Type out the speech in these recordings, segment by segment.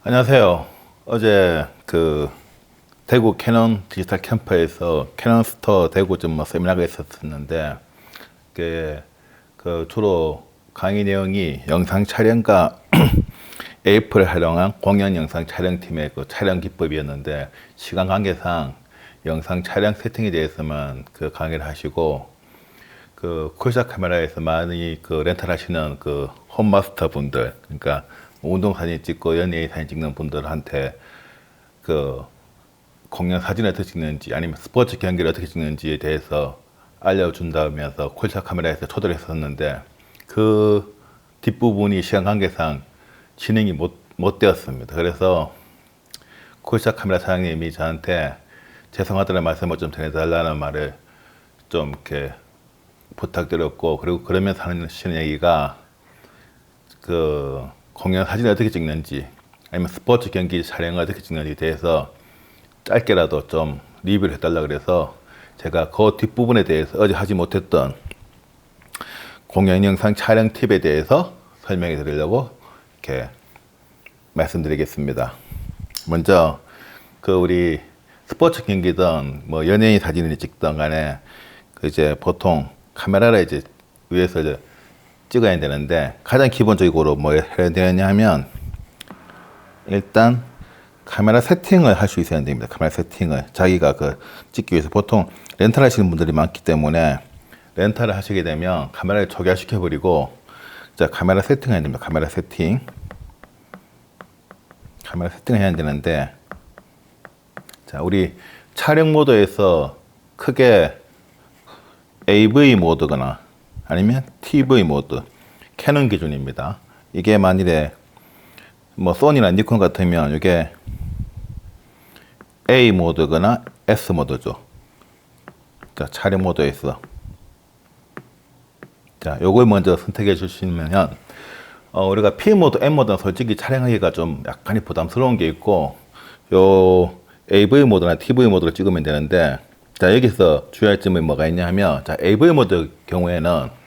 안녕하세요. 어제 대구 캐논 디지털 캠퍼에서 캐논 스토어 대구 좀 세미나가 있었는데 주로 강의 내용이 영상 촬영과 에이프를 활용한 공연 영상 촬영팀의 촬영 기법이었는데 시간 관계상 영상 촬영 세팅에 대해서만 강의를 하시고 쿨샷 카메라에서 많이 렌탈하시는 홈마스터 분들, 그러니까 운동 사진 찍고 연예인 사진 찍는 분들한테 공연 사진을 어떻게 찍는지 아니면 스포츠 경기를 어떻게 찍는지에 대해서 알려준다면서 쿨샷 카메라에서 초대를 했었는데 그 뒷부분이 시간 관계상 진행이 못 되었습니다. 그래서 쿨샷 카메라 사장님이 저한테 죄송하다는 말씀을 좀 전해달라는 말을 좀 이렇게 부탁드렸고, 그리고 그러면서 하시는 얘기가 공연 사진을 어떻게 찍는지 아니면 스포츠 경기 촬영을 어떻게 찍는지에 대해서 짧게라도 좀 리뷰를 해달라 그래서 제가 그 뒷부분에 대해서 어제 하지 못했던 공연 영상 촬영 팁에 대해서 설명해 드리려고 이렇게 말씀드리겠습니다. 먼저 우리 스포츠 경기든 뭐 연예인 사진을 찍든 간에 이제 보통 카메라를 이제 위에서 이제 찍어야 되는데 가장 기본적으로 뭐 해야 되냐 하면 일단 카메라 세팅을 할 수 있어야 됩니다. 카메라 세팅을 자기가 찍기 위해서 보통 렌탈 하시는 분들이 많기 때문에 렌탈을 하시게 되면 카메라를 초기화시켜 버리고 자 카메라 세팅을 해야 됩니다. 카메라 세팅을 해야 되는데 자 우리 촬영 모드에서 크게 AV 모드거나 아니면 TV 모드, 캐논 기준입니다. 이게 만일에 뭐 소니나 니콘 같으면 이게 A 모드거나 S 모드죠. 자, 촬영 모드에서 자, 요걸 먼저 선택해 주시면 우리가 P 모드, M 모드는 솔직히 촬영하기가 좀 약간이 부담스러운 게 있고 요 AV 모드나 TV 모드를 찍으면 되는데 자, 여기서 주의할 점이 뭐가 있냐 하면 자, AV 모드 경우에는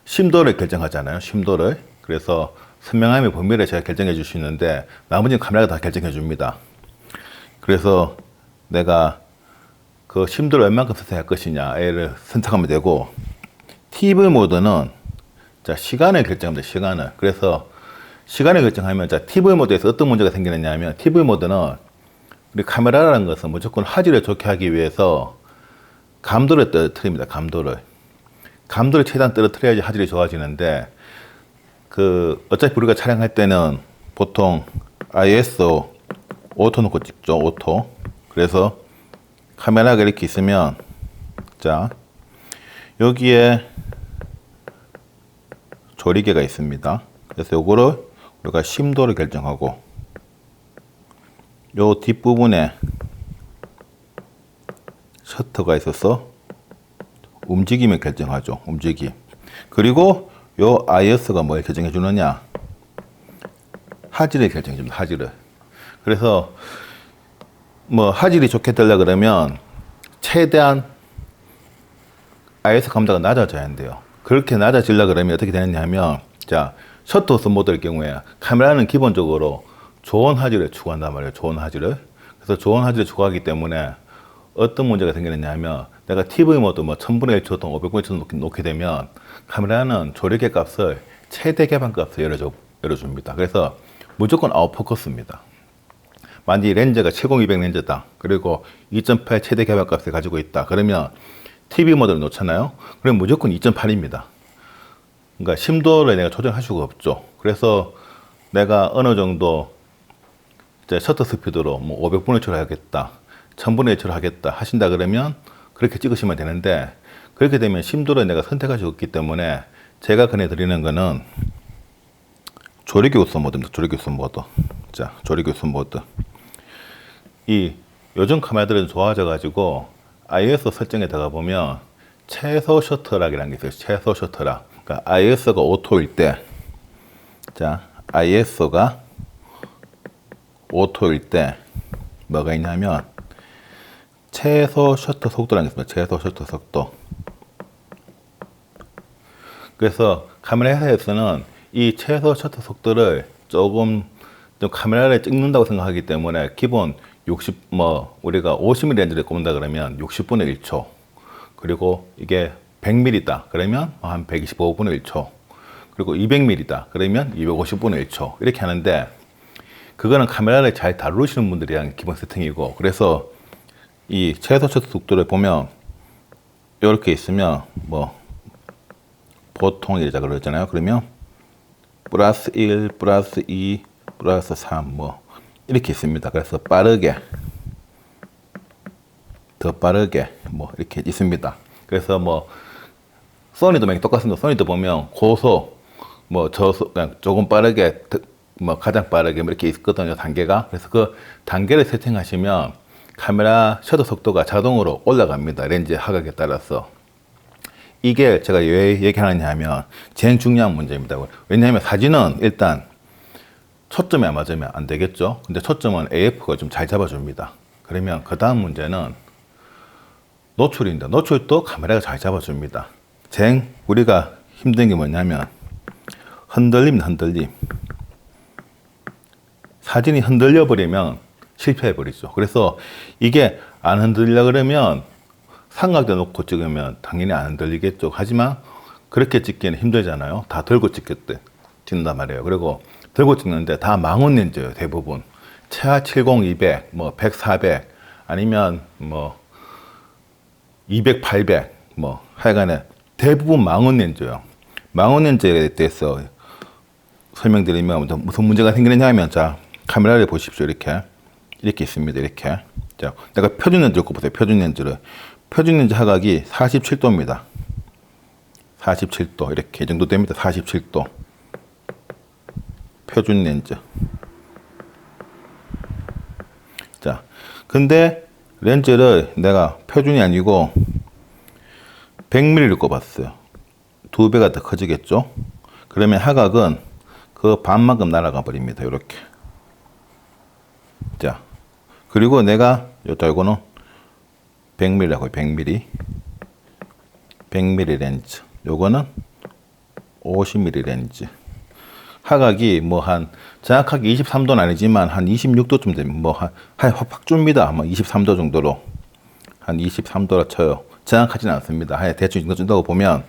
심도를 결정하잖아요. 심도를. 그래서 선명함의 범위를 제가 결정해 줄 수 있는데 나머지는 카메라가 다 결정해 줍니다. 그래서 내가 심도를 얼만큼 선택할 것이냐를 선택하면 되고 TV 모드는 자, 시간을 결정합니다. 시간을. 그래서 시간을 결정하면 자, TV 모드에서 어떤 문제가 생기느냐 하면 TV 모드는 우리 카메라라는 것은 무조건 화질을 좋게 하기 위해서 감도를 떨어뜨립니다. 감도를 최대한 떨어뜨려야지 화질이 좋아지는데 어차피 우리가 촬영할 때는 보통 ISO 오토 놓고 찍죠. 오토. 그래서 카메라가 이렇게 있으면 자 여기에 조리개가 있습니다. 그래서 요거를 우리가 심도를 결정하고 요 뒷부분에 셔터가 있어서 움직임을 결정하죠. 움직임. 그리고 요 IS가 뭘 결정해 주느냐? 화질을 결정해 줍니다. 화질을. 그래서 뭐 화질이 좋게 되려 그러면 최대한 IS 감도가 낮아져야 한대요. 그렇게 낮아지려 그러면 어떻게 되느냐 하면 자, 셔터스 모드의 경우에 카메라는 기본적으로 좋은 화질을 추구한단 말이에요. 좋은 화질을. 그래서 좋은 화질을 추구하기 때문에 어떤 문제가 생기느냐 하면 내가 TV 모드 뭐 1000분의 1초 동 500분의 1초 놓게 되면 카메라는 조리개 값을 최대 개방 값을 열어줍니다. 그래서 무조건 아웃포커스입니다. 만약 렌즈가 70-200 렌즈다. 그리고 2.8 최대 개방 값을 가지고 있다. 그러면 TV 모드를 놓잖아요. 그럼 무조건 2.8입니다. 그러니까 심도를 내가 조정할 수가 없죠. 그래서 내가 어느 정도 이제 셔터 스피드로 뭐 500분의 1초로 하겠다. 1000분의 1초로 하겠다 하신다 그러면 그렇게 찍으시면 되는데 그렇게 되면 심도를 내가 선택할 수 없기 때문에 제가 권해드리는 거는 조리개 우선 모드입니다. 조리개 우선 모드. 자, 조리개 우선 모드. 이 요즘 카메라들은 좋아져 가지고 ISO 설정에 들어가 보면 최소 셔터락이라는 게 있어요. 최소 셔터락. 그러니까 ISO가 오토일 때 자, ISO가 오토일 때 뭐가 있냐면 최소 셔터 속도라는 게 있습니다. 최소 셔터 속도. 그래서 카메라 회사에서는 이 최소 셔터 속도를 조금 좀 카메라를 찍는다고 생각하기 때문에 기본 우리가 50mm 렌즈를 꼽는다 그러면 60분의 1초. 그리고 이게 100mm다. 그러면 한 125분의 1초. 그리고 200mm다. 그러면 250분의 1초. 이렇게 하는데, 그거는 카메라를 잘 다루시는 분들이 한 기본 세팅이고, 그래서 이 최소 셔터 속도를 보면, 이렇게 있으면, 보통 이러자 그러잖아요. 그러면, 플러스 1, 플러스 2, 플러스 3, 이렇게 있습니다. 그래서 더 빠르게, 이렇게 있습니다. 그래서 소니도 많이 똑같습니다. 소니도 보면 고속, 저속, 그냥 조금 빠르게, 가장 빠르게 이렇게 있거든요. 단계가. 그래서 그 단계를 세팅하시면 카메라 셔터 속도가 자동으로 올라갑니다. 렌즈 하각에 따라서. 이게 제가 왜 얘기하느냐 하면 제일 중요한 문제입니다. 왜냐하면 사진은 일단 초점이 안 맞으면 안 되겠죠. 근데 초점은 AF가 좀 잘 잡아줍니다. 그러면 그 다음 문제는 노출입니다. 노출도 카메라가 잘 잡아줍니다. 우리가 힘든 게 뭐냐면 흔들림입니다. 흔들림. 사진이 흔들려 버리면 실패해 버리죠. 그래서 이게 안 흔들려 그러면 삼각대 놓고 찍으면 당연히 안 흔들리겠죠. 하지만 그렇게 찍기는 힘들잖아요. 다 들고 찍는단 말이에요. 그리고 들고 찍는데 다 망원 렌즈예요. 대부분. 최하 70, 200, 100, 400 아니면 200, 800 하여간에 대부분 망원 렌즈예요. 망원 렌즈에 대해서 설명드리면 무슨 문제가 생기느냐 하면 자, 카메라를 보십시오. 이렇게 있습니다. 이렇게. 자, 내가 표준 렌즈를 꼽보세요. 표준 렌즈를. 표준 렌즈 하각이 47도입니다. 47도. 이렇게 이 정도 됩니다. 47도. 표준 렌즈. 자, 근데 렌즈를 내가 표준이 아니고 100mm를 꼽았어요. 2배가 더 커지겠죠? 그러면 하각은 그 반만큼 날아가 버립니다. 이렇게. 자, 그리고 내가 이거는 100mm라고요. 100mm. 100mm 렌즈. 요거는 50mm 렌즈. 하각이 정확하게 23도는 아니지만 한 26도쯤 되면 확 줍니다. 23도 정도로. 한 23도라 쳐요. 정확하진 않습니다. 대충 이거 준다고 보면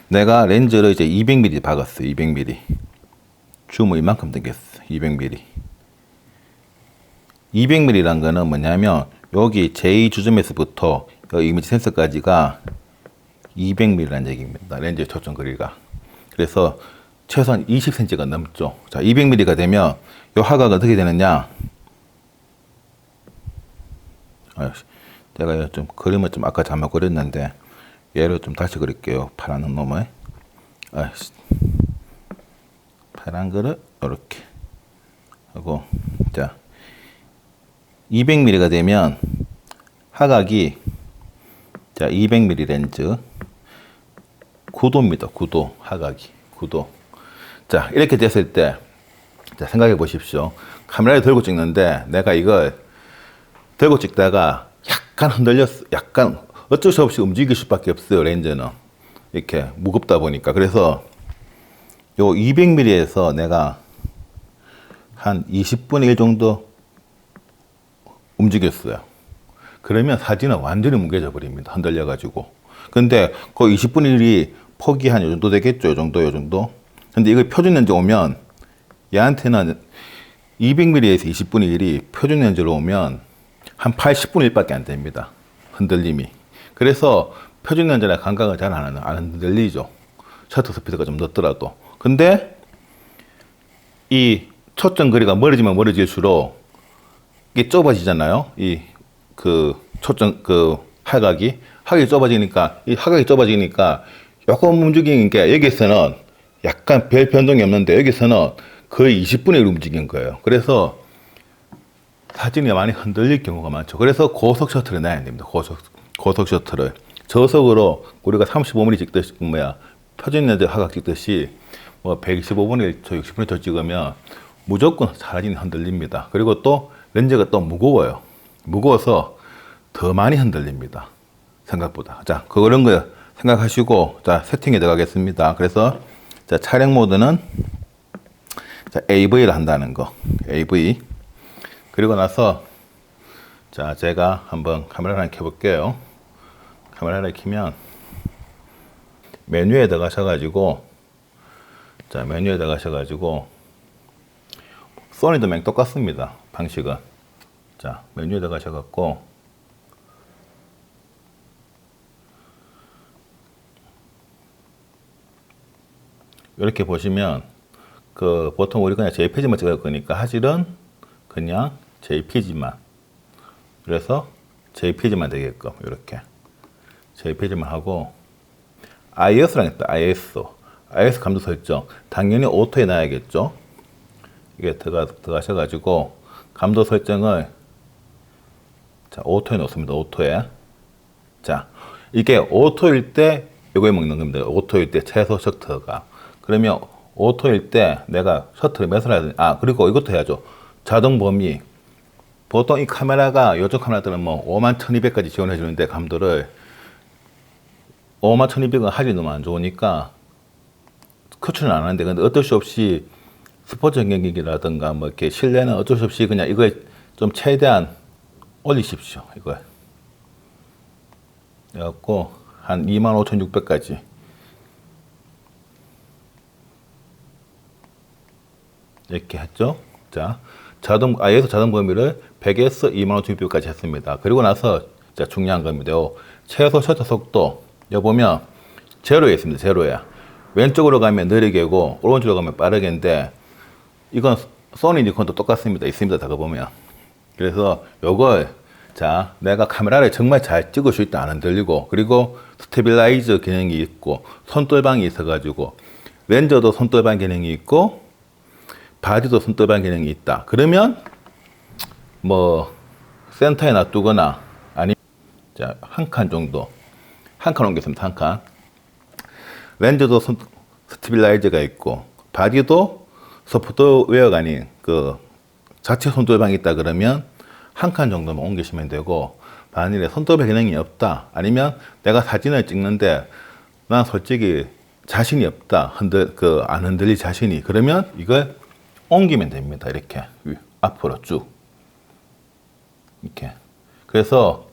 내가 렌즈를 이제 200mm 박았어요. 200mm. 줌을 이만큼 당겼어. 200mm. 200mm란 거는 뭐냐면 여기 제2주점에서부터 여기 이미지 센서까지가 200mm라는 얘기입니다. 렌즈의 초점 거리가. 그래서 최소한 20cm가 넘죠. 자, 200mm가 되면 이 하각은 어떻게 되느냐? 제가 좀 그림을 좀 아까 잘못 그렸는데 얘를 좀 다시 그릴게요. 파란 놈을. 파란 거를 이렇게 하고, 자, 200mm가 되면 하각이, 자, 200mm 렌즈 9도입니다. 9도 하각이 9도. 자, 이렇게 됐을 때, 자, 생각해 보십시오. 카메라를 들고 찍는데 내가 이걸 들고 찍다가 약간 흔들렸어. 약간 어쩔 수 없이 움직일 수밖에 없어요. 렌즈는 이렇게 무겁다 보니까. 그래서 요 200mm에서 내가 한 20분의 1 정도 움직였어요. 그러면 사진은 완전히 뭉개져 버립니다. 흔들려 가지고. 근데 그 20분의 1이 폭이 한 요 정도 되겠죠. 요 정도. 근데 이걸 표준 렌즈 오면 얘한테는 200mm에서 20분의 1이 표준 렌즈로 오면 한 80분의 1밖에 안 됩니다. 흔들림이. 그래서 표준 렌즈나 감각은 잘 안 흔들리죠. 셔터 스피드가 좀 늦더라도. 근데 이 초점 거리가 멀어지면 멀어질수록 이게 좁아지잖아요. 초점 하각이 좁아지니까 이 하각이 좁아지니까 조금 움직이는 게 여기서는 약간 별 변동이 없는데 여기서는 거의 20분의 1 움직인 거예요. 그래서 사진이 많이 흔들릴 경우가 많죠. 그래서 고속 셔터를 놔야 됩니다. 고속 셔터를. 저속으로 우리가 35mm 찍듯이, 표준 렌즈 하각 찍듯이 125분의 1초, 60분의 1초 찍으면 무조건 사진이 흔들립니다. 그리고 또 렌즈가 또 무거워요. 무거워서 더 많이 흔들립니다. 생각보다. 자, 그런 거 생각하시고, 자, 세팅에 들어가겠습니다. 그래서, 자, 촬영 모드는, 자, AV를 한다는 거. AV. 그리고 나서 자, 제가 한번 카메라를 하나 켜볼게요. 카메라를 켜면 메뉴에 들어가셔가지고, 자, 메뉴에 들어가셔가지고, 소니도 맹 똑같습니다. 방식은. 자, 메뉴에 들어가셔갖고, 이렇게 보시면, 보통 우리 그냥 JPG만 찍을 거니까, 화질은 그냥 JPG만. 그래서 JPG만 되게끔, 이렇게. JPG만 하고, IS랑 했다, IS 감도 설정. 당연히 오토에 놔야겠죠. 이게 들어가셔가지고, 감도 설정을, 자, 오토에 놓습니다, 오토에. 자, 이게 오토일 때, 이거에 먹는 겁니다. 오토일 때 최소 셔터가. 그러면 오토일 때 내가 셔터를 몇을 해야 되냐. 아, 그리고 이것도 해야죠. 자동 범위. 보통 이 카메라가, 요즘 카메라들은 뭐 51,200까지 지원해 주는데, 감도를 51,200은 화질이 너무 안 좋으니까 커트는 안 하는데, 근데 어쩔 수 없이 스포츠 경기라든가 뭐 이렇게 실내는 어쩔 수 없이 그냥 이걸 좀 최대한 올리십시오. 이걸. 그래갖고 한 25,600까지. 이렇게 했죠. 자, IS 자동 범위를 100에서 25,600까지 했습니다. 그리고 나서, 자, 중요한 겁니다. 최소 셔터 속도, 여기 보면 제로에 있습니다. 제로야. 왼쪽으로 가면 느리게고, 오른쪽으로 가면 빠르게인데, 이건 소니 니콘도 똑같습니다. 있습니다. 다 보면. 그래서 요걸, 자, 내가 카메라를 정말 잘 찍을 수 있다, 안 흔들리고, 그리고 스테빌라이저 기능이 있고, 손떨방이 있어가지고, 렌저도 손떨방 기능이 있고, 바디도 손떨방 기능이 있다. 그러면 뭐 센터에 놔두거나, 아니면 자, 한 칸 정도, 한 칸 옮겼습니다. 한 칸. 렌즈도 스테빌라이저가 있고, 바디도 소프트웨어가 아닌 자체 손떨방이 있다. 그러면 한 칸 정도만 옮기시면 되고, 만일에 손떨방 기능이 없다, 아니면 내가 사진을 찍는데 난 솔직히 자신이 없다, 안 흔들릴 자신이, 그러면 이걸 옮기면 됩니다. 이렇게 앞으로 쭉 이렇게. 그래서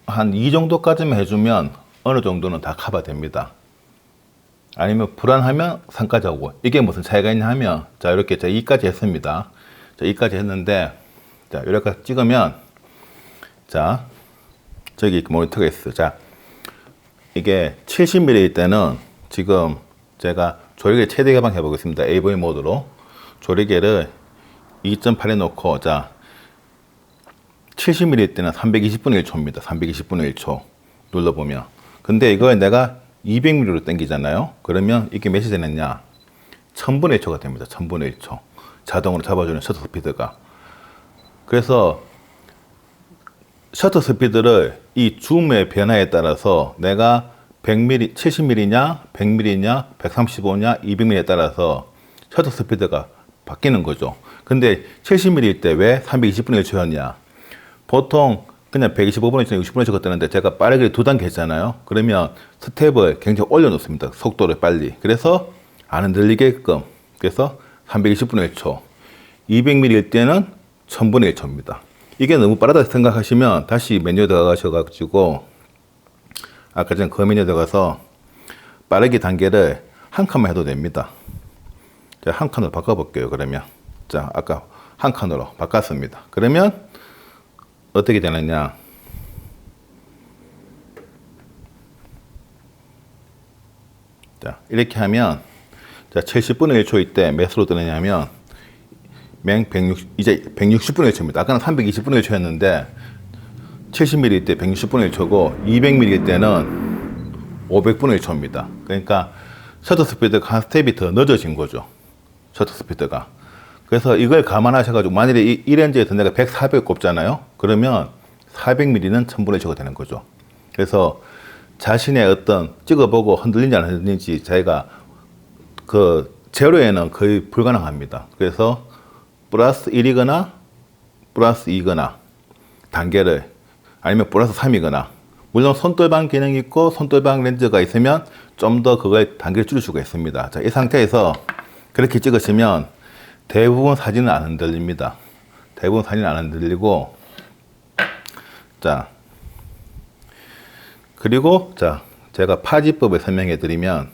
한 이 정도까지만 해주면 어느 정도는 다 커버됩니다. 아니면 불안하면 3까지 하고. 이게 무슨 차이가 있냐 하면, 자, 이렇게 제가 2까지 했습니다. 자, 2까지 했는데, 자, 이렇게 찍으면, 자, 저기 모니터가 있어요. 자, 이게 70mm일 때는 지금 제가 조리개 최대 개방 해보겠습니다. AV 모드로. 조리개를 2.8에 놓고, 자, 70mm 때는 320분의 1초입니다. 320분의 1초. 눌러보면. 근데 이걸 내가 200mm로 당기잖아요. 그러면 이게 몇이 되느냐? 1000분의 1초가 됩니다. 1000분의 1초. 자동으로 잡아주는 셔터 스피드가. 그래서 셔터 스피드를 이 줌의 변화에 따라서 내가 100mm, 70mm냐, 100mm냐, 135냐, 200mm에 따라서 셔터 스피드가 바뀌는 거죠. 근데 70mm일 때 왜 320분의 1초였냐? 보통 그냥 125분의 1초, 60분의 1초 뜨는데 제가 빠르게 2단계 했잖아요. 그러면 스텝을 굉장히 올려놓습니다. 속도를 빨리. 그래서 안 흔들리게끔. 그래서 320분의 1초. 200mm일 때는 1000분의 1초입니다. 이게 너무 빠르다 생각하시면 다시 메뉴에 들어가셔가지고, 아까 전 그 메뉴에 들어가서 빠르게 단계를 한 칸만 해도 됩니다. 제가 한 칸으로 바꿔볼게요. 그러면. 자, 아까 한 칸으로 바꿨습니다. 그러면 어떻게 되느냐? 자, 이렇게 하면, 자, 70분의 1초일 때 몇으로 뜨느냐면, 이제 160분의 1초입니다. 아까는 320분의 1초였는데, 70mm일 때 160분의 1초고, 200mm일 때는 500분의 1초입니다. 그러니까, 셔터 스피드가 한 스텝이 더 늦어진 거죠. 셔터 스피드가. 그래서 이걸 감안하셔가지고, 만일에 이 렌즈에서 내가 100, 400 꼽잖아요? 그러면 400mm는 1000분의 1초가 되는 거죠. 그래서 자신의 어떤 찍어보고 흔들린지 안 흔들린지 자기가 제로에는 거의 불가능합니다. 그래서 플러스 1이거나 플러스 2거나 단계를, 아니면 플러스 3이거나, 물론 손떨방 기능이 있고 손떨방 렌즈가 있으면 좀 더 그걸 단계를 줄일 수가 있습니다. 자, 이 상태에서 그렇게 찍으시면 대부분 사진은 안 흔들립니다. 대부분 사진은 안 흔들리고, 자, 그리고, 자, 제가 파지법을 설명해 드리면,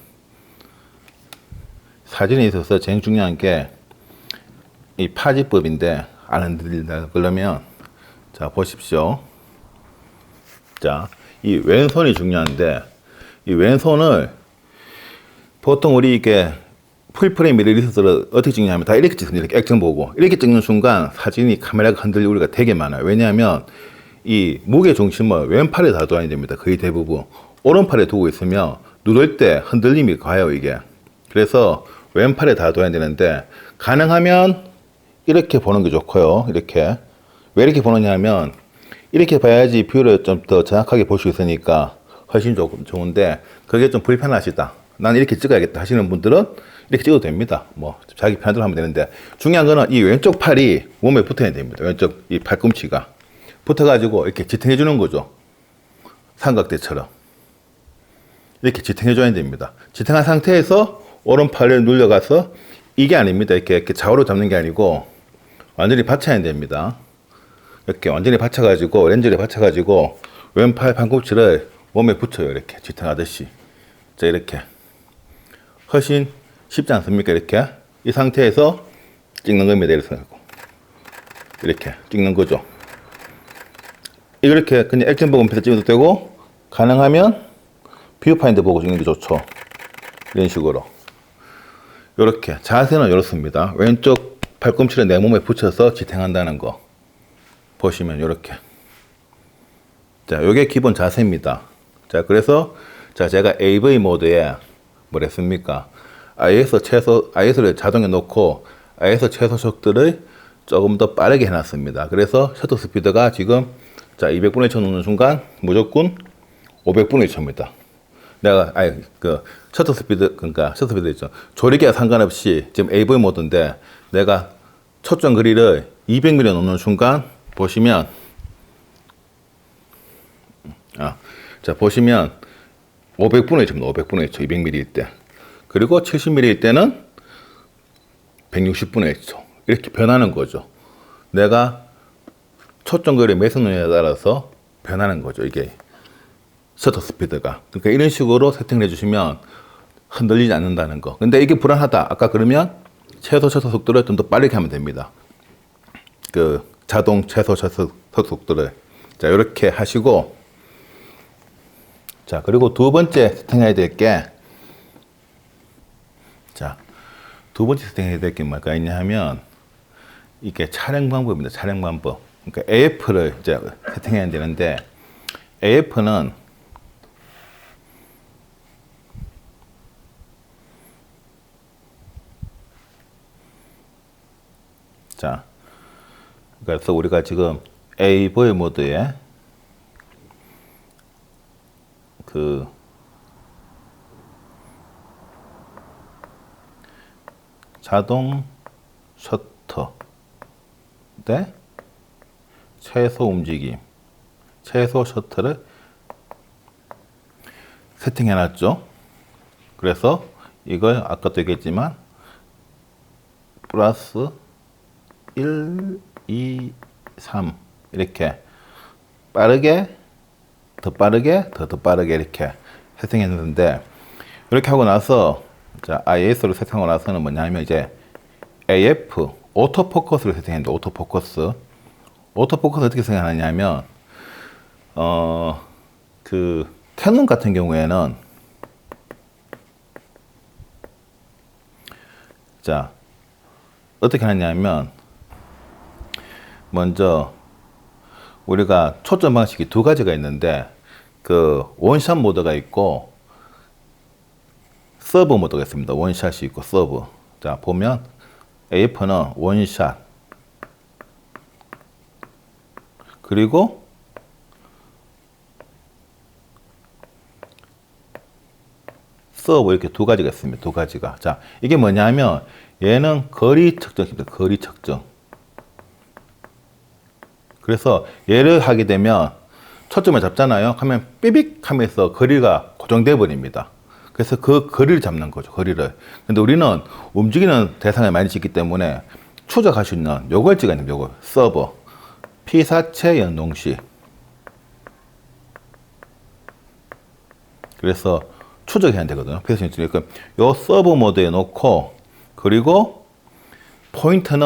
사진에 있어서 제일 중요한 게, 이 파지법인데, 안 흔들린다. 그러면, 자, 보십시오. 자, 이 왼손이 중요한데, 이 왼손을, 보통 우리 이게, 풀프레임 미러리스를 어떻게 찍냐면 다 이렇게 찍습니다. 이렇게 액션 보고. 이렇게 찍는 순간 사진이 카메라가 흔들리고 우리가 되게 많아요. 왜냐하면 이 무게 중심을 왼팔에 다 둬야 됩니다. 거의 대부분. 오른팔에 두고 있으면 누를 때 흔들림이 가요, 이게. 그래서 왼팔에 다 둬야 되는데 가능하면 이렇게 보는 게 좋고요. 이렇게. 왜 이렇게 보느냐 하면 이렇게 봐야지 뷰를 좀 더 정확하게 볼 수 있으니까 훨씬 좋은데 그게 좀 불편하시다. 난 이렇게 찍어야겠다 하시는 분들은 이렇게 찍어도 됩니다. 뭐 자기 편대로 하면 되는데 중요한 거는 이 왼쪽 팔이 몸에 붙어야 됩니다. 왼쪽 이 팔꿈치가 붙어가지고 이렇게 지탱해 주는 거죠. 삼각대처럼 이렇게 지탱해 줘야 됩니다. 지탱한 상태에서 오른팔을 눌려가서 이게 아닙니다. 이렇게 좌우로 잡는 게 아니고 완전히 받쳐야 됩니다. 이렇게 완전히 받쳐가지고 렌즈를 받쳐가지고 왼팔 팔꿈치를 몸에 붙여요. 이렇게 지탱하듯이. 자, 이렇게 훨씬 쉽지 않습니까? 이렇게 이 상태에서 찍는 겁니다. 이렇게 찍는 거죠. 이렇게 그냥 액션 보고 밑에 찍어도 되고 가능하면 뷰파인더 보고 찍는 게 좋죠. 이런 식으로 이렇게 자세는 이렇습니다. 왼쪽 팔꿈치를 내 몸에 붙여서 지탱한다는 거 보시면 이렇게. 자, 요게 기본 자세입니다. 자, 그래서 자, 제가 AV 모드에 뭘 했습니까? IS를 자동에 놓고 IS 최소 속도를 조금 더 빠르게 해놨습니다. 그래서 셔터 스피드가 지금 자 200분의 1초 놓는 순간 무조건 500분의 1초입니다. 내가 셔터 스피드 그러니까 셔터 스피드 있죠. 조리개와 상관없이 지금 AV 모드인데 내가 초점 거리를 200mm 놓는 순간 보시면 자 보시면 500분의 1초입니다. 500분의 1초 200mm일 때. 그리고 70mm일 때는 160분의 1초. 이렇게 변하는 거죠. 내가 초점거리 매듭론에 따라서 변하는 거죠. 이게 셔터 스피드가. 그러니까 이런 식으로 세팅을 해주시면 흔들리지 않는다는 거. 근데 이게 불안하다. 아까 그러면 최소 셔터 속도를 좀 더 빠르게 하면 됩니다. 그 자동 최소 셔터 속도를. 자, 이렇게 하시고 자, 그리고 두 번째 세팅해야 될 게 자, 두 번째 세팅해야 될 게 뭐가 있냐 하면 이게 촬영 방법입니다. 촬영 방법. 그러니까 AF를 이제 세팅해야 되는데 AF는 자, 그래서 우리가 지금 AV 모드에 그 자동 셔터 대 최소 움직임, 최소 셔터를 세팅해 놨죠. 그래서 이걸 아까도 얘기했지만 플러스 1, 2, 3 이렇게 빠르게 더 빠르게 더 빠르게 이렇게 세팅했는데 이렇게 하고 나서 자 IS로 세팅하고 나서는 뭐냐면 이제 AF 오토포커스를 세팅했는데 오토포커스 어떻게 생각하냐면 그 캐논 같은 경우에는 자 어떻게 하냐면 먼저 우리가 초점 방식이 두 가지가 있는데 그 원샷 모드가 있고 서브 모드가 있습니다. 원샷이 있고 서브. 자 보면 AF는 원샷 그리고 서브 이렇게 두 가지가 있습니다. 두 가지가. 자 이게 뭐냐면 얘는 거리 측정입니다. 거리 측정. 그래서 얘를 하게 되면 초점을 잡잖아요. 하면 삐빅 하면서 거리가 고정돼 버립니다. 그래서 그 거리를 잡는 거죠. 거리를. 근데 우리는 움직이는 대상을 많이 찍기 때문에 추적할 수 있는 요걸 찍어야 됩니다. 요거 서버 피사체 연동시. 그래서 추적해야 되거든요. 그러니까 요 서버 모드에 놓고, 그리고 포인트가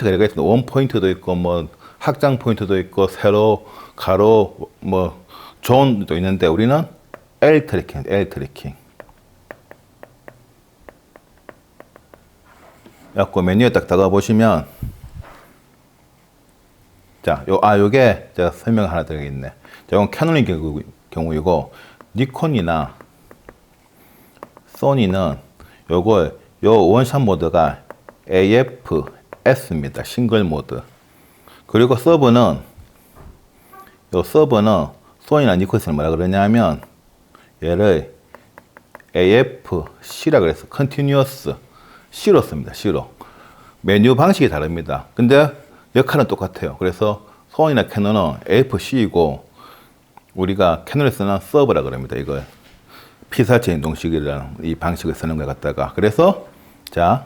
여러 개 있습니다. 원 포인트도 있고 뭐 확장 포인트도 있고 세로, 가로, 뭐 존도 있는데 우리는 L 트래킹. 그래갖고 메뉴에 딱 들어가 보시면, 자, 요게 제가 설명 하나 드리겠네. 자, 이건 캐논의 경우이고, 니콘이나 소니는 요걸, 요 원샷 모드가 AFS입니다. 싱글 모드. 그리고 서버는, 소니나 니콘에서는 뭐라 그러냐면, 얘를 AFC라 그래서 Continuous C로 씁니다. C로. 메뉴 방식이 다릅니다. 근데 역할은 똑같아요. 그래서 소니나 캐논은 AFC이고, 우리가 캐논에 쓰는 서버라 그럽니다. 이걸 피사체 연동식이라는 이 방식을 쓰는 것 같다가. 그래서 자,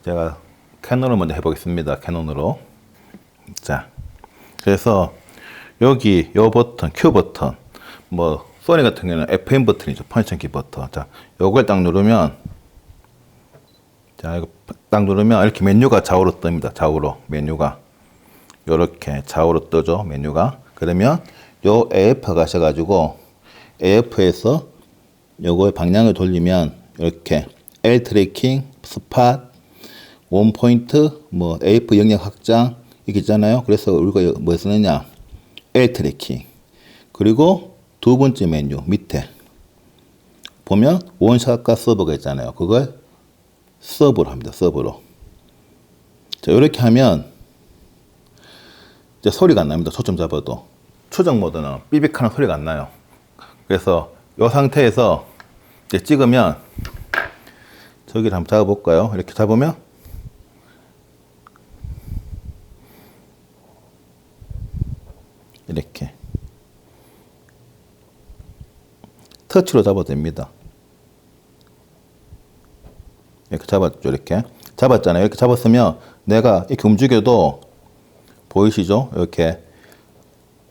제가 캐논을 먼저 해보겠습니다. 캐논으로. 자, 그래서 여기 요 버튼, Q 버튼, 뭐 소니 같은 경우는 FM 버튼이죠. 펀치키 버튼. 자, 요걸 딱 누르면, 자, 이거 딱 누르면 이렇게 메뉴가 좌우로 뜹니다. 좌우로 메뉴가 요렇게 좌우로 뜨죠. 메뉴가. 그러면 요 AF 가셔가지고 AF에서 요거의 방향을 돌리면 이렇게 L 트래킹, 스팟, 원 포인트, 뭐 AF 영역 확장 이렇게 있잖아요. 그래서 우리가 뭐 쓰느냐, L 트래킹. 그리고 두 번째 메뉴 밑에 보면 원샷과 서버가 있잖아요. 그걸 서버로 합니다. 서버로. 자, 이렇게 하면 이제 소리가 안 납니다. 초점 잡아도. 추적 모드는 삐빅하는 소리가 안 나요. 그래서 이 상태에서 이제 찍으면, 저기를 한번 잡아볼까요? 이렇게 잡으면 이렇게 터치로 잡아도 됩니다. 이렇게 잡았죠. 이렇게 잡았잖아요. 이렇게 잡았으면 내가 이렇게 움직여도 보이시죠? 이렇게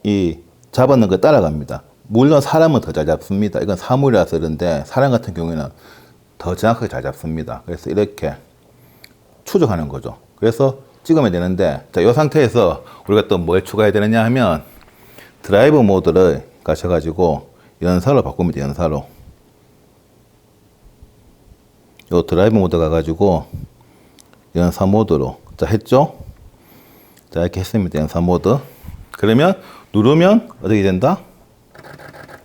이 잡았는 거 따라갑니다. 물론 사람은 더 잘 잡습니다. 이건 사물이라서 그런데 사람 같은 경우에는 더 정확하게 잘 잡습니다. 그래서 이렇게 추적하는 거죠. 그래서 찍으면 되는데, 자, 이 상태에서 우리가 또 뭘 추가해야 되느냐 하면 드라이브 모드를 가셔가지고 연사로 바꿉니다. 연사로. 요 드라이브 모드 가가지고 연사 모드로. 자, 했죠? 자, 이렇게 했습니다. 연사 모드. 그러면 누르면 어떻게 된다?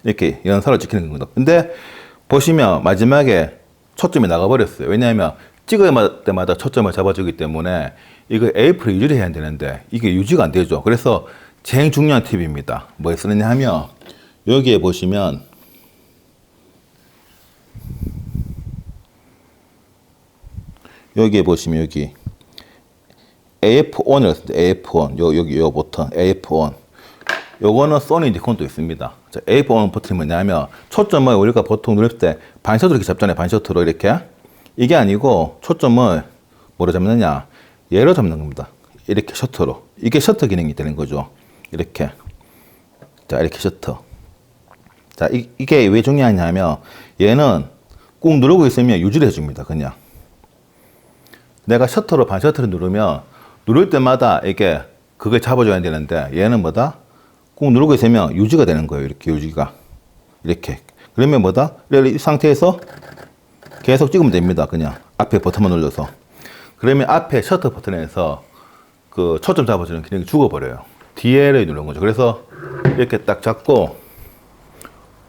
이렇게 연사로 찍히는 겁니다. 근데 보시면 마지막에 초점이 나가버렸어요. 왜냐하면 찍을 때마다 초점을 잡아주기 때문에 이거 AF를 유지를 해야 되는데 이게 유지가 안 되죠. 그래서 제일 중요한 팁입니다. 뭐 쓰느냐 하면 여기에 보시면 여기 AF1이라고 했습니다. AF1. 여기 요 버튼 AF1. 요거는 소니 니콘도 있습니다. 자, AF1 버튼이 뭐냐면 초점을 우리가 보통 누를 때 반셔트로 이렇게 잡잖아요. 반셔트로 이렇게. 이게 아니고 초점을 뭐로 잡느냐? 얘로 잡는 겁니다. 이렇게 셔터로. 이게 셔터 기능이 되는 거죠. 이렇게. 자, 이렇게 셔터. 자, 이게 왜 중요하냐면 얘는 꾹 누르고 있으면 유지를 해줍니다. 그냥. 내가 셔터로 반셔터를 누르면 누를 때마다 이게 그걸 잡아줘야 되는데 얘는 뭐다? 꾹 누르고 있으면 유지가 되는 거예요. 이렇게 유지가. 이렇게. 그러면 뭐다? 이 상태에서 계속 찍으면 됩니다. 그냥 앞에 버튼만 눌러서. 그러면 앞에 셔터 버튼에서 그 초점 잡아주는 기능이 죽어버려요. DL을 누른 거죠. 그래서 이렇게 딱 잡고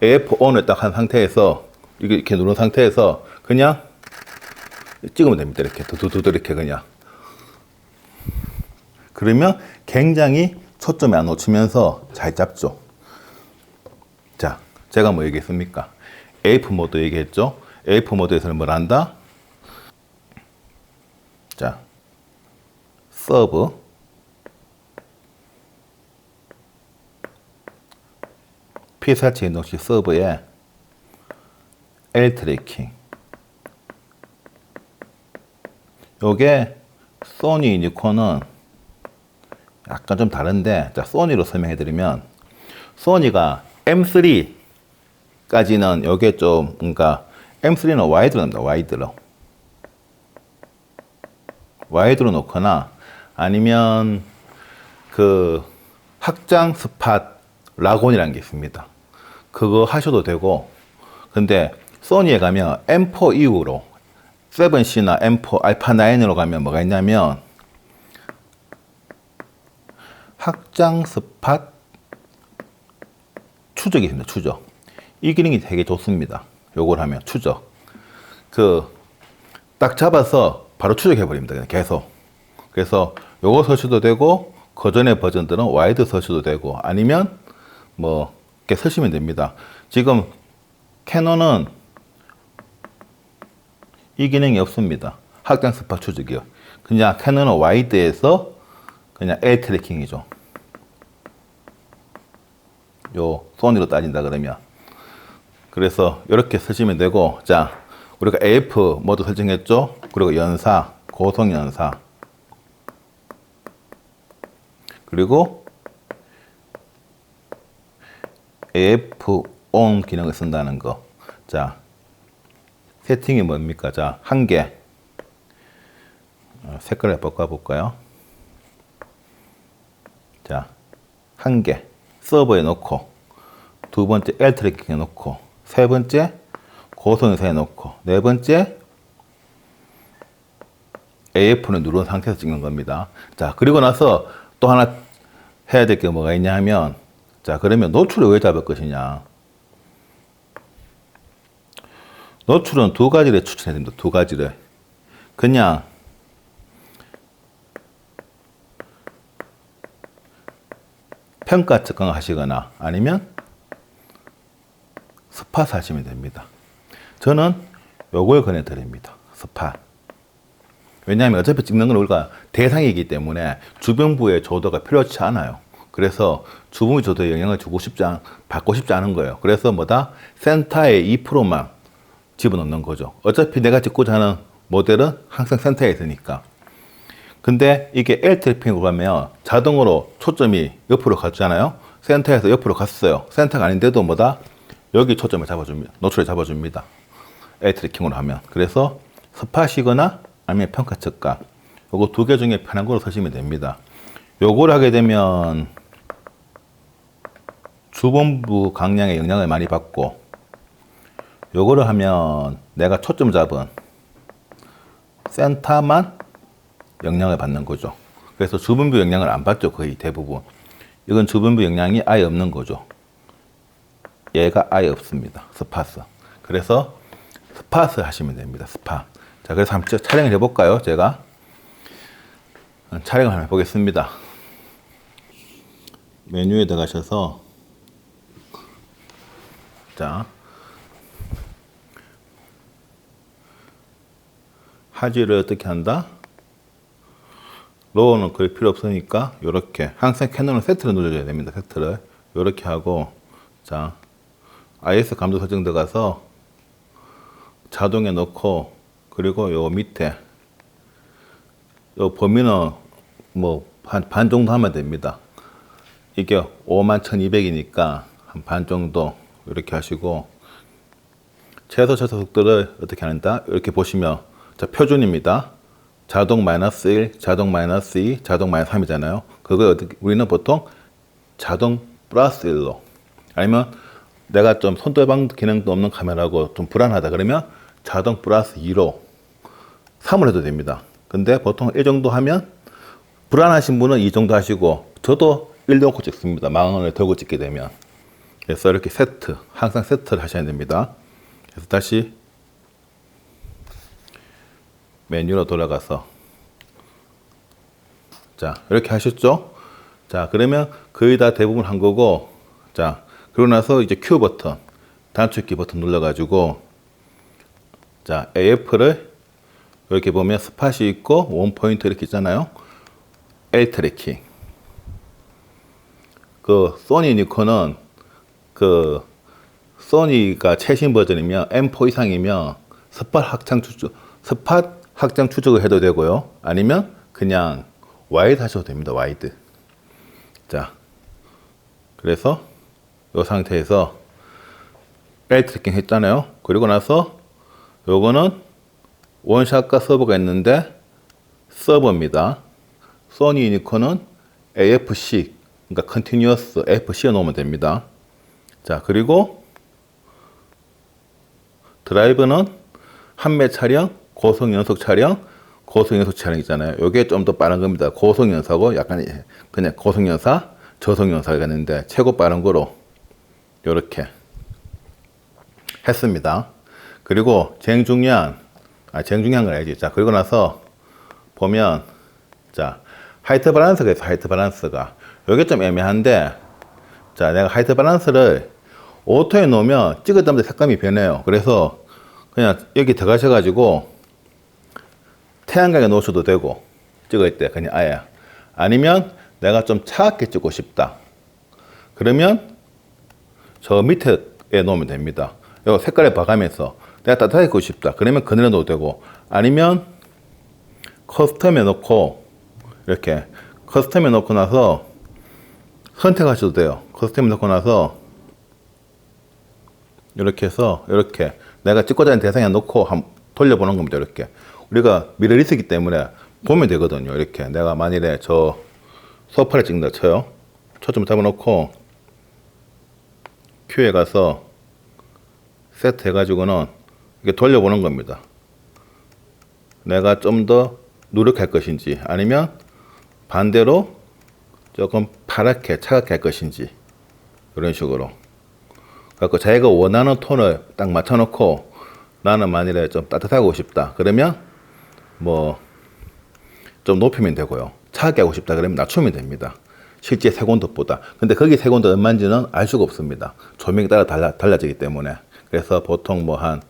AF1을 딱 한 상태에서 이렇게 누른 상태에서 그냥 찍으면 됩니다. 이렇게 두두두 이렇게 그냥. 그러면 굉장히 초점이 안 놓치면서 잘 잡죠. 자, 제가 뭐 얘기했습니까? AF 모드 얘기했죠? AF 모드에서는 뭘 한다? 자, 서브. 피사체 연동식 서브에 L 트래킹. 요게 소니, 니콘은 약간 좀 다른데, 자, 소니로 설명해 드리면, 소니가 M3까지는 요게 좀, 그러니까 M3는 와이드로 납니다. 와이드로 놓거나 아니면 그 확장 스팟 라곤이라는 게 있습니다. 그거 하셔도 되고, 근데 소니에 가면 M4 이후로 7C나 M4 알파 9으로 가면 뭐가 있냐면 확장 스팟 추적이 있습니다. 추적. 이 기능이 되게 좋습니다. 요걸 하면 추적. 딱 잡아서 바로 추적해 버립니다. 그냥 계속. 그래서 요거 설치도 되고 그 전에 버전들은 와이드 설치도 되고 아니면 뭐 이렇게 쓰시면 됩니다. 지금 캐논은 이 기능이 없습니다. 확장 스팟 추적이요. 그냥 캐논은 와이드에서 그냥 A 트래킹이죠. 요 소니로 따진다 그러면. 그래서 이렇게 쓰시면 되고, 자, 우리가 AF 모두 설정했죠. 그리고 연사, 고속 연사, 그리고 AF ON 기능을 쓴다는 거. 자, 세팅이 뭡니까? 자, 한 개. 색깔을 바꿔볼까요? 자, 한 개. 서버에 놓고, 두 번째 L 트래킹에 놓고, 세 번째 고속연사에 놓고, 네 번째 AF는 누른 상태에서 찍는 겁니다. 자, 그리고 나서 또 하나 해야 될 게 뭐가 있냐 하면, 자, 그러면 노출을 왜 잡을 것이냐. 노출은 두 가지를 추천해 줍니다. 두 가지를. 그냥 평가 측정을 하시거나 아니면 스팟 하시면 됩니다. 저는 요걸 권해드립니다. 스팟. 왜냐하면 어차피 찍는 건 우리가 대상이기 때문에 주변부의 조도가 필요치 않아요. 그래서 주변부 조도에 영향을 받고 싶지 않은 거예요. 그래서 뭐다? 센터에 2%만 집어넣는 거죠. 어차피 내가 찍고자 하는 모델은 항상 센터에 있으니까. 근데 이게 L 트래핑으로 가면 자동으로 초점이 옆으로 갔잖아요. 센터에서 옆으로 갔어요. 센터가 아닌데도 뭐다? 여기 초점을 잡아줍니다. 노출을 잡아줍니다. L 트래킹으로 하면. 그래서 스팟이거나 아니면 평가 측가. 요거 두 개 중에 편한 거로 쓰시면 됩니다. 요걸 하게 되면 주변부 강량에 영향을 많이 받고, 요거를 하면 내가 초점 잡은 센터만 영향을 받는 거죠. 그래서 주변부 영향을 안 받죠. 거의 대부분. 이건 주변부 영향이 아예 없는 거죠. 얘가 아예 없습니다. 스팟스. 그래서 스팟스 하시면 됩니다. 스팟. 자, 그래서 한번 촬영을 해볼까요? 제가 촬영을 한번 해보겠습니다. 메뉴에 들어가셔서, 자, 하지를 어떻게 한다? 로우는 거의 필요 없으니까 이렇게 항상 캐논은 세트를 눌러줘야 됩니다. 세트를 이렇게 하고, 자, IS 감도 설정 들어가서 자동에 넣고, 그리고 요 밑에 요 범위는 뭐 반 정도 하면 됩니다. 이게 51,200이니까 한 반 정도 이렇게 하시고, 최소 속도를 어떻게 하는다? 이렇게 보시면, 자, 표준입니다. 자동 마이너스 1, 자동 마이너스 2, 자동 마이너스 3이잖아요. 그걸 어떻게, 우리는 보통 자동 플러스 1로, 아니면 내가 좀 손떨방 기능도 없는 카메라고 좀 불안하다 그러면 자동 플러스 2로 3을 해도 됩니다. 근데 보통 1 정도 하면, 불안하신 분은 2 정도 하시고, 저도 1 놓고 찍습니다. 망원을 들고 찍게 되면. 그래서 이렇게 세트, 항상 세트를 하셔야 됩니다. 그래서 다시 메뉴로 돌아가서, 자, 이렇게 하셨죠? 자, 그러면 거의 다 대부분 한 거고, 자, 그러고 나서 이제 Q 버튼, 단축키 버튼 눌러가지고, 자, AF를 이렇게 보면 스팟이 있고, 원 포인트 이렇게 있잖아요. L 트래킹. 그, 소니 니콘은 그, 소니가 최신 버전이면 M4 이상이면 스팟 확장 추적을 해도 되고요. 아니면 그냥 와이드 하셔도 됩니다. 와이드. 자, 그래서 이 상태에서 레이 트래킹 했잖아요. 그리고 나서 요거는 원샷과 서버가 있는데 서버입니다. 소니 유니콘은 AFC, 그러니까 컨티뉴어스 AFC에 놓으면 됩니다. 자, 그리고 드라이브는 한매 차량, 고속 연속 차량, 고속 연속 차량 있잖아요. 요게 좀 더 빠른 겁니다. 고속 연사고 약간 그냥 고속 연사, 저속 연사가 있는데 최고 빠른 거로 요렇게 했습니다. 그리고 제일 중요한 건 알지. 자, 그리고 나서 보면, 자, 하이트 밸런스가 있어, 하이트 밸런스가. 요게 좀 애매한데, 자, 내가 하이트 밸런스를 오토에 놓으면 찍을 때마다 색감이 변해요. 그래서 그냥 여기 들어가셔가지고 태양광에 놓으셔도 되고, 찍을 때 그냥 아예. 아니면 내가 좀 차갑게 찍고 싶다. 그러면 저 밑에 놓으면 됩니다. 요 색깔에 봐가면서 내가 따뜻하게 입고 싶다. 그러면 그늘에 놓어도 되고, 아니면 커스텀에 놓고 이렇게 커스텀에 놓고 나서 선택하셔도 돼요. 커스텀에 놓고 나서 이렇게 해서 이렇게 내가 찍고자 하는 대상에 놓고 한번 돌려보는 겁니다. 이렇게 우리가 미러리스이기 때문에 보면 되거든요. 이렇게 내가 만일에 저 소파를 찍는다 쳐요. 초점 잡아놓고 큐에 가서 세트 해가지고는 이렇게 돌려보는 겁니다. 내가 좀 더 누렇게 할 것인지 아니면 반대로 조금 파랗게 차갑게 할 것인지 이런 식으로 그래서 자기가 원하는 톤을 딱 맞춰놓고 나는 만일에 좀 따뜻하게 하고 싶다 그러면 뭐 좀 높이면 되고요. 차갑게 하고 싶다 그러면 낮추면 됩니다. 실제 색온도보다. 근데 거기 색온도 얼마인지는 알 수가 없습니다. 조명에 따라 달라지기 때문에. 그래서 보통 뭐 한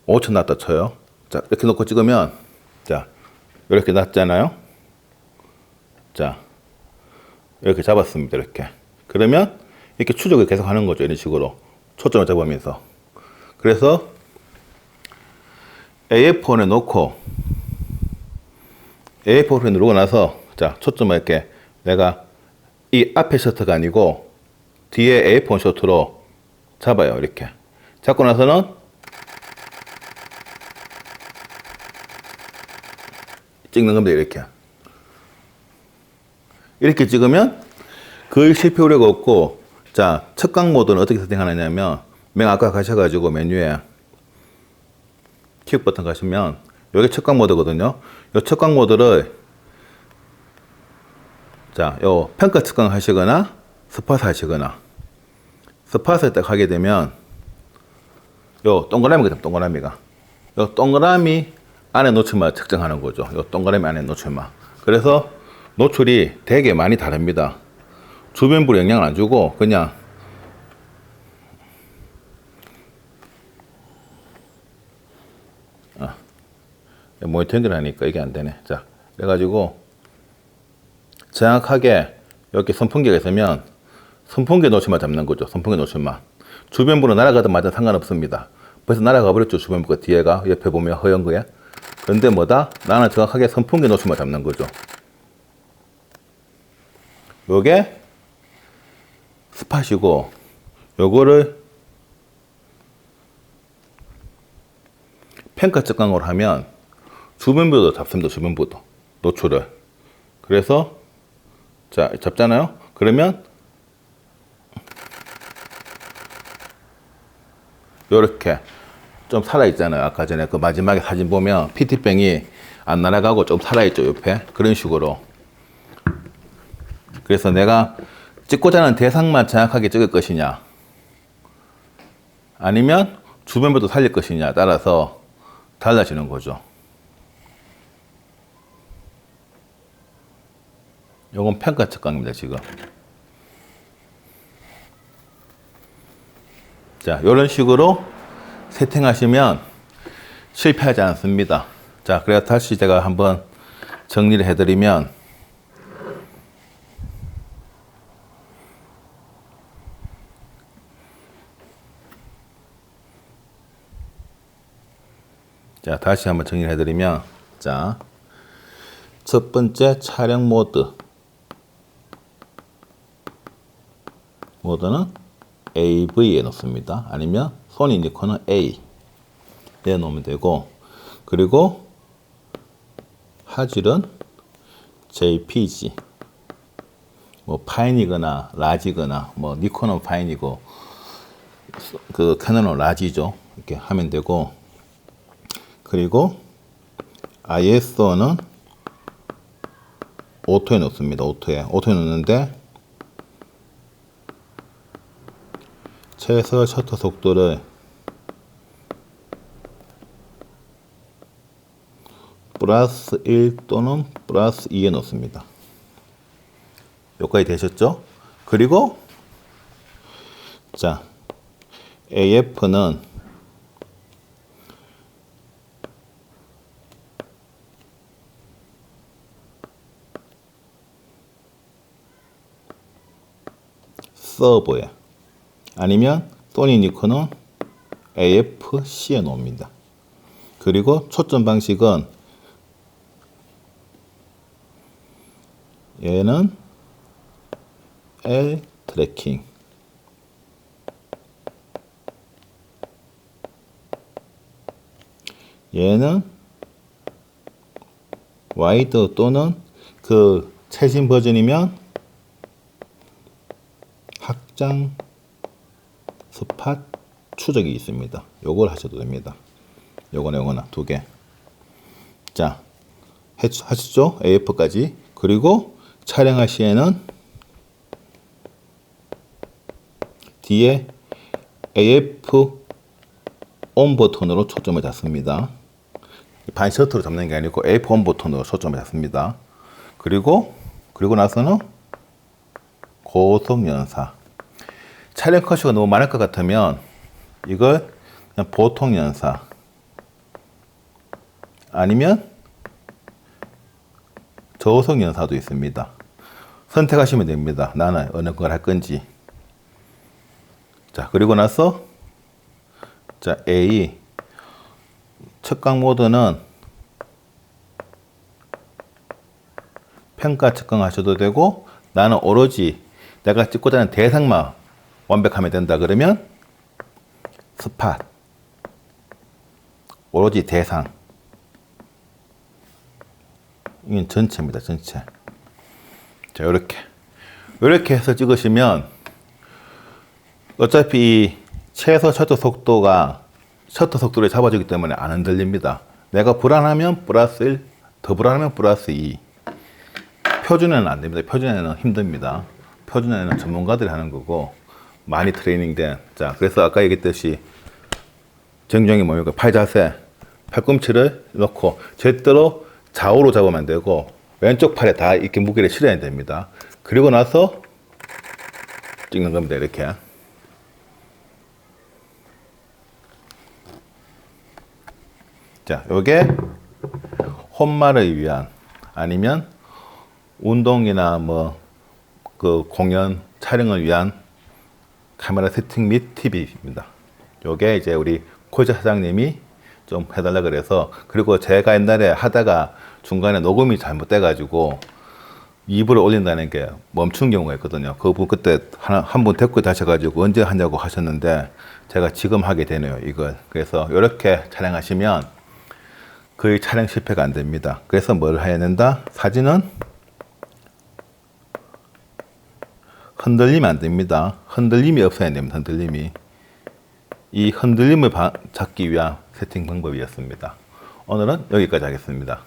5천 놨다 쳐요. 자, 이렇게 놓고 찍으면, 자, 이렇게 놨잖아요. 자, 이렇게 잡았습니다. 이렇게. 그러면 이렇게 추적을 계속 하는 거죠. 이런 식으로. 초점을 잡으면서. 그래서 AF1에 놓고, AF1에 누르고 나서, 자, 초점을 이렇게 내가 이 앞에 셔터가 아니고 뒤에 A4 셔터로 잡아요. 이렇게 잡고 나서는 찍는 겁니다. 이렇게 찍으면 거의 실패 우려가 없고, 자, 척각 모드는 어떻게 세팅하느냐면 맨 아까 가셔가지고 메뉴에 킥 버튼 가시면 여기 척각 모드거든요. 이 척각 모드를 자, 요 평가 측정 하시거나 스팟 하시거나 스팟을 딱 하게 되면 요 동그라미가 동그라미가 요 동그라미 안에 노출만 측정하는 거죠. 요 동그라미 안에 노출만. 그래서 노출이 되게 많이 다릅니다. 주변부로 영향을 안 주고 그냥 모니터링을 하니까 이게 안 되네. 자, 그래가지고 정확하게 이렇게 선풍기가 있으면 선풍기 노출만 잡는 거죠. 선풍기 노출만. 주변부로 날아가든 말든 상관없습니다. 벌써 날아가 버렸죠. 주변부가 뒤에가 옆에 보면 허연 거에. 그런데 뭐다? 나는 정확하게 선풍기 노출만 잡는 거죠. 요게 스팟이고 요거를 평가 측강으로 하면 주변부도 잡습니다. 주변부도 노출을. 그래서 자, 잡잖아요. 그러면 요렇게 좀 살아있잖아요. 아까 전에 그 마지막에 사진 보면 PT병이 안 날아가고 좀 살아있죠. 옆에. 그런 식으로. 그래서 내가 찍고자 하는 대상만 정확하게 찍을 것이냐 아니면 주변부도 살릴 것이냐 따라서 달라지는 거죠. 요건 평가 측강입니다. 지금. 자, 요런 식으로 세팅하시면 실패하지 않습니다. 자, 그래서 다시 제가 한번 정리를 해드리면 자, 다시 한번 정리를 해드리면 자, 첫 번째 촬영 모드는 AV에 놓습니다. 아니면 소니 니콘은 A에 놓으면 되고, 그리고 화질은 JPG, 뭐 파인이거나 라지거나, 뭐 니콘은 파인이고 그 캐논은 라지죠. 이렇게 하면 되고, 그리고 ISO는 오토에 놓습니다. 오토에 놓는데 최소 셔터 속도를 플러스 1 또는 플러스 2에 놓습니다. 여기까지 되셨죠? 그리고 자, AF는 서버에, 아니면 소니 니콘은 AFC에 놓습니다. 그리고 초점 방식은 얘는 L 트래킹, 얘는 와이드 또는 그 최신 버전이면 확장 스팟 추적이 있습니다. 요걸 하셔도 됩니다. 요거나 두 개. 자, 하시죠? AF까지. 그리고 촬영할 시에는 뒤에 AF 온 버튼으로 초점을 잡습니다. 반 셔터로 잡는 게 아니고 AF 온 버튼으로 초점을 잡습니다. 그리고 나서는 고속 연사. 촬영 컷이 너무 많을 것 같으면 이걸 그냥 보통 연사, 아니면 저속 연사도 있습니다. 선택하시면 됩니다. 나는 어느 걸 할 건지. 자, 그리고 나서 자, A 측강 모드는 평가 측강하셔도 되고, 나는 오로지 내가 찍고자 하는 대상만 완벽하면 된다 그러면 스팟, 오로지 대상, 이건 전체입니다. 전체. 자, 이렇게 해서 찍으시면 어차피 이 최소 셔터 속도를 잡아주기 때문에 안 흔들립니다. 내가 불안하면 플러스 1, 더 불안하면 플러스 2. 표준에는 안 됩니다. 표준에는 힘듭니다. 표준에는 전문가들이 하는 거고, 많이 트레이닝된. 자, 그래서 아까 얘기했듯이 정정이 뭡니까? 팔 자세, 팔꿈치를 놓고 절대로 좌우로 잡으면 안 되고 왼쪽 팔에 다 이렇게 무게를 실어야 됩니다. 그리고 나서 찍는 겁니다. 이렇게. 자, 요게 혼마를 위한, 아니면 운동이나 뭐 그 공연 촬영을 위한 카메라 세팅 및 팁입니다. 요게 이제 우리 코이자 사장님이 좀 해달라 그래서, 그리고 제가 옛날에 하다가 중간에 녹음이 잘못돼 가지고 2부를 올린다는 게 멈춘 경우가 있거든요. 그분 그때 한 분 댓글 다셔가지고 언제 하냐고 하셨는데 제가 지금 하게 되네요, 이걸. 그래서 이렇게 촬영하시면 거의 촬영 실패가 안 됩니다. 그래서 뭘 해야 된다? 사진은 흔들리면 안 됩니다. 흔들림이 없어야 됩니다. 흔들림이. 이 흔들림을 잡기 위한 세팅 방법이었습니다. 오늘은 여기까지 하겠습니다.